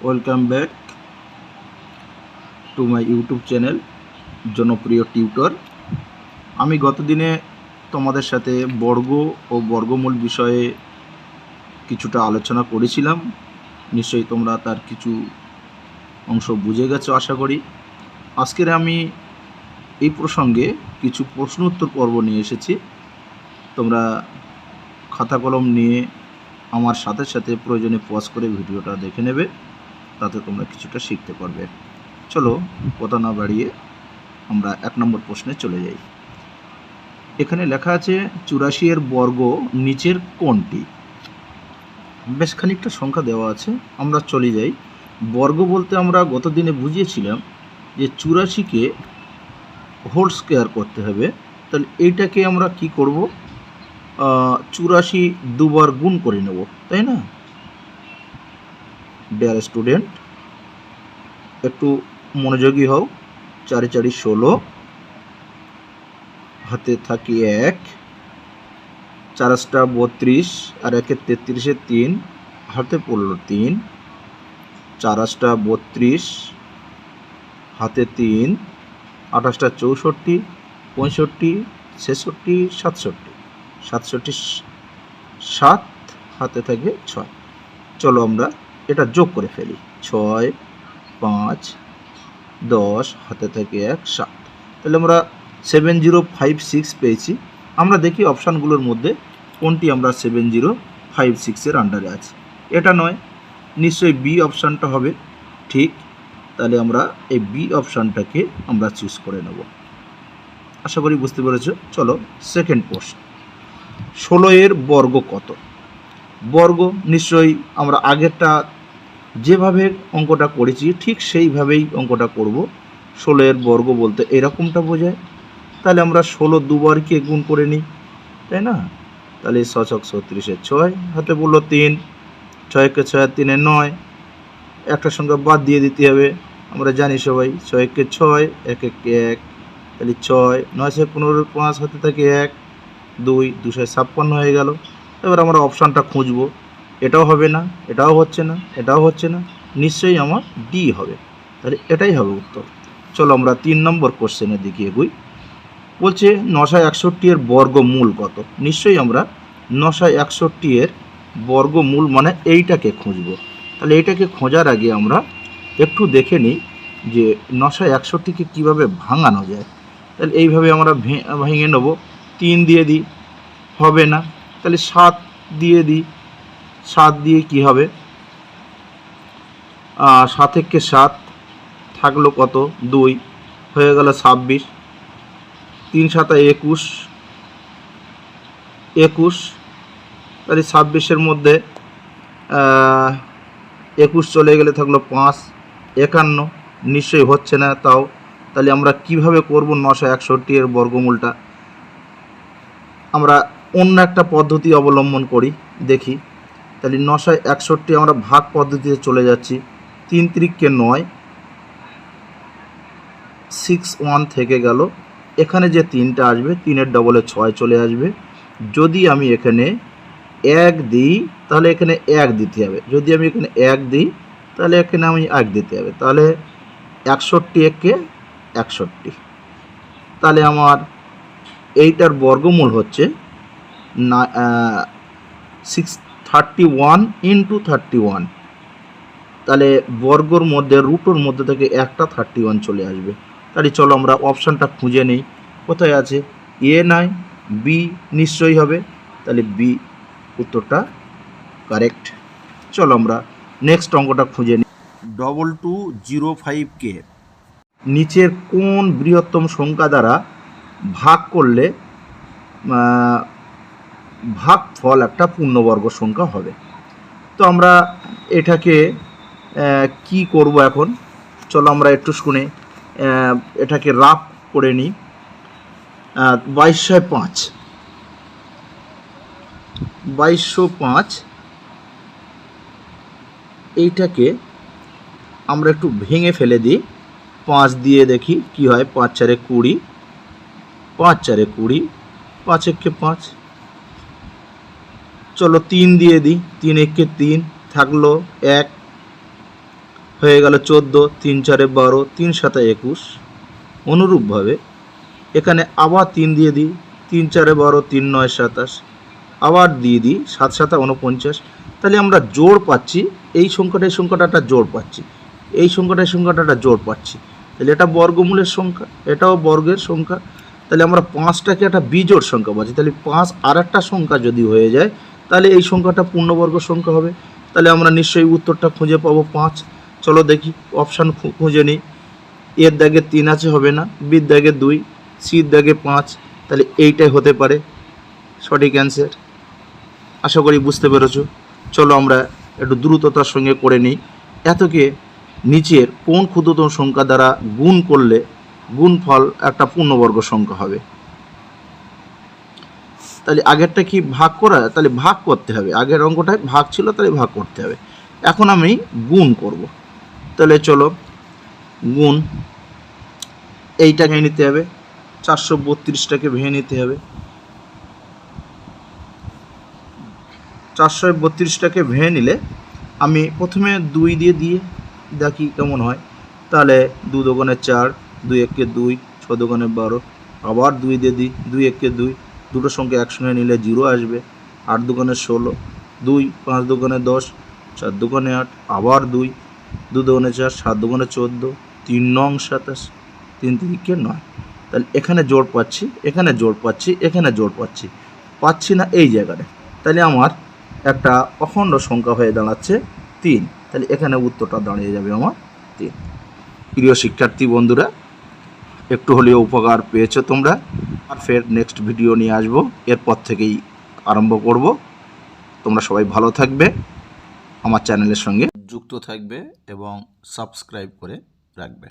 Welcome back to my YouTube channel জনপ্রিয় tutor. আমি গতদিনে তোমাদের সাথে বর্গ ও বর্গমূল বিষয়ে কিছুটা আলোচনা করেছিলাম। নিশ্চয়ই তোমরা তার কিছু অংশ বুঝে গেছো আশা করি। আজকের আমি এই প্রসঙ্গে কিছু প্রশ্ন উত্তর পর্ব নিয়ে এসেছি। তোমরা খাতা কলম নিয়ে আমার সাথে সাথে প্রয়োজনে পজ করে ভিডিওটা দেখে নেবে, তাতে তোমরা কিছুটা শিখতে পারবে। চলো কথা না বাড়িয়ে আমরা 1 নম্বর প্রশ্নে চলে যাই। এখানে লেখা আছে 84 এর বর্গ নিচের কোনটি? বেশ খানিকটা সংখ্যা দেওয়া আছে, আমরা চলে যাই। বর্গ বলতে আমরা গতদিনে বুঝিয়েছিলাম যে 84কে হোল স্কোয়ার করতে হবে। তাহলে এইটাকে আমরা কি করব, 84 দুবার গুণ করে নেব, তাই না? ডিয়ার স্টুডেন্ট, একটু মনোযোগী হও। 4 4 16, হাতে থাকি 1, 4 32 আর 1 33 3, হাতে পড়ল 3, 4 32, হাতে 3, 28 64, 65 66 67, 67 7, হাতে থাকে 6। চলো আমরা এটা যোগ করে ফেলি। 6 5 10, হাতে থাকে 1 7। তাহলে আমরা 7056 পেয়েছি। আমরা দেখি অপশানগুলোর মধ্যে কোনটি আমরা 7056 এর আন্ডারে আছে। এটা নয়, নিশ্চয়ই বি অপশানটা হবে ঠিক। তাহলে আমরা এই বি অপশানটাকে আমরা চুজ করে নেব। আশা করি বুঝতে পেরেছো। চলো সেকেন্ড প্রশ্ন, 16 এর বর্গ কত? বর্গ নিশ্চয়ই আমরা আগেরটা যেভাবে অঙ্কটা করেছি ঠিক সেইভাবেই অঙ্কটা করব। 16 এর বর্গ বলতে এরকমটা বোঝায়। তাহলে আমরা 16 দুবারকে গুণ করে নিই, তাই না? তাহলে 6 6 36 6, হাতে বললো 3, 6 কে 6 3 9, একটা সংখ্যা বাদ দিয়ে দিতে হবে। আমরা জানি সবাই 6 কে 6, 1 1 1, তাহলে 6 9 15 5, হাতে থাকে 1 2, 2 56 হয়ে গেল। এবার আমরা অপশানটা খুঁজবো। এটাও হবে না, এটাও হচ্ছে না, এটাও হচ্ছে না, নিশ্চয়ই আমার ডি হবে। তাহলে এটাই হবে উত্তর। চলো আমরা 3 নম্বর কোশ্চেনের দিকে এগোই। বলছে 961 এর বর্গমূল কত? নিশ্চয়ই আমরা 961 এর বর্গমূল মানে এইটাকে খুঁজব। তাহলে এইটাকে খোঁজার আগে আমরা একটু দেখে নিই যে 961কে কীভাবে ভাঙানো যায়। তাহলে এইভাবে আমরা ভেঙে নেব। 3 দিয়ে দিই, হবে না। তাহলে 7 দিয়ে দিই, 7 দিয়ে কি হবে? 7 থেকে 7 থাকলো কত? 2, হয়ে গেল 26, 3 7 21, 21, তাহলে 26-এর মধ্যে 21 চলে গেলে থাকলো 5, 51, নিশ্চয়ই হচ্ছে না তাও। তাহলে আমরা কিভাবে করব 961 এর বর্গমূলটা? আমরা অন্য একটা পদ্ধতি অবলম্বন করি, দেখি। তাহলে 961 আমরা ভাগ পদ্ধতিতে চলে যাচ্ছি। 3 3 9, 6 1 থেকে গেল। এখানে যে 3টা আসবে, 3-এর ডবলে 6 চলে আসবে। যদি আমি এখানে 1 দিই তাহলে এখানে 1 দিতে হবে। যদি আমি এখানে 1 দিই তাহলে এখানে আমি 1 দিতে হবে। তাহলে 61 একে 61। তাহলে আমার এইটার বর্গমূল হচ্ছে 631 × 31। তাহলে বর্গর মধ্যে রুটোর মধ্যে থেকে একটা 31 চলে আসবে। তাহলে চলো আমরা অপশানটা খুঁজে নিই। কোথায় আছে? এ নয়, বি নিশ্চয়ই হবে। তাহলে বি উত্তরটা কারেক্ট। চলো আমরা নেক্সট অঙ্কটা খুঁজে নিই। 2205কে নিচের কোন বৃহত্তম সংখ্যা দ্বারা ভাগ করলে ভাগফল একটা পূর্ণবর্গ সংখ্যা হবে? তো আমরা এটাকে কি করব এখন? চলো আমরা একটু শুনে এটাকে রাফ করে নিই। 2205 এইটাকে আমরা একটু ভেঙে ফেলে দিই। 5 দিয়ে দেখি কি হয়। 5 4 20, 5 4 20, 5 1 5। চলো 3 দিয়ে দিই, 3 1 3 থাকলো 1, হয়ে গেল 14, 3 4 12, 3 7 21। অনুরূপভাবে এখানে আবার 3 দিয়ে দিই, 3 4 12, 3 9 27, আবার দিয়ে দিই 7 7 49। তাহলে আমরা জোড় পাচ্ছি, এই সংখ্যাটা একটা জোড় পাচ্ছি, এই সংখ্যাটা একটা জোড় পাচ্ছি। তাহলে এটা বর্গমূলের সংখ্যা, এটাও বর্গের সংখ্যা। তাহলে আমরা 5টাকে একটা বিজোড় সংখ্যা পাচ্ছি। তাহলে 5 আর একটা সংখ্যা যদি হয়ে যায় তাহলে এই সংখ্যাটা পূর্ণবর্গ সংখ্যা হবে। তাহলে আমরা নিশ্চয়ই উত্তরটা খুঁজে পাবো 5। চলো দেখি, অপশান খুঁজে নিই। এর দাগে 3 আছে, হবে না। বির দাগে 2, সির দাগে 5। তাহলে এইটাই হতে পারে সঠিক অ্যান্সার। আশা করি বুঝতে পেরেছো। চলো আমরা একটু দ্রুততার সঙ্গে করে নিই। এতকে নিচের কোন ক্ষুদ্রতম সংখ্যা দ্বারা গুণ করলে গুণফল একটা পূর্ণবর্গ সংখ্যা হবে? তাহলে আগেরটা কি ভাগ করা, তাহলে ভাগ করতে হবে। আগের অঙ্কটায় ভাগ ছিল, তাহলে ভাগ করতে হবে। এখন আমি গুণ করব। তাহলে চলো গুণ, এইটাকে নিতে হবে, 432টাকে ভেঙে নিতে হবে। 432টাকে ভেঙে নিলে আমি প্রথমে 2 দিয়ে দেখি কেমন হয়। তাহলে 2 দোকানে 4, 2 একে 2, 6 দোকানে 12, আবার 2 দিয়ে দিই, 2 একে 2, দুটো সংখ্যা একসঙ্গে নিলে 0 আসবে। 8 দোকানে 16, 2, 5 দোকানে 10, 4 দোকানে 8, আবার 2, 2 দোকানে 4, 7 দোকানে 14, 3 নং 27, 3 3কে 9। তাহলে এখানে জোড় পাচ্ছি, এখানে জোড় পাচ্ছি, এখানে জোড় পাচ্ছি না এই জায়গাটা। তাহলে আমার একটা অখণ্ড সংখ্যা হয়ে দাঁড়াচ্ছে 3। তাহলে এখানে উত্তরটা দাঁড়িয়ে যাবে আমার 3। প্রিয় শিক্ষার্থী বন্ধুরা, একটু হলেও উপকার পেয়েছো তোমরা। আর ফের নেক্সট ভিডিও নিয়ে আসবো, এরপর থেকেই আরম্ভ করব। তোমরা সবাই ভালো থাকবে, আমার চ্যানেলের সঙ্গে যুক্ত থাকবে এবং সাবস্ক্রাইব করে রাখবে।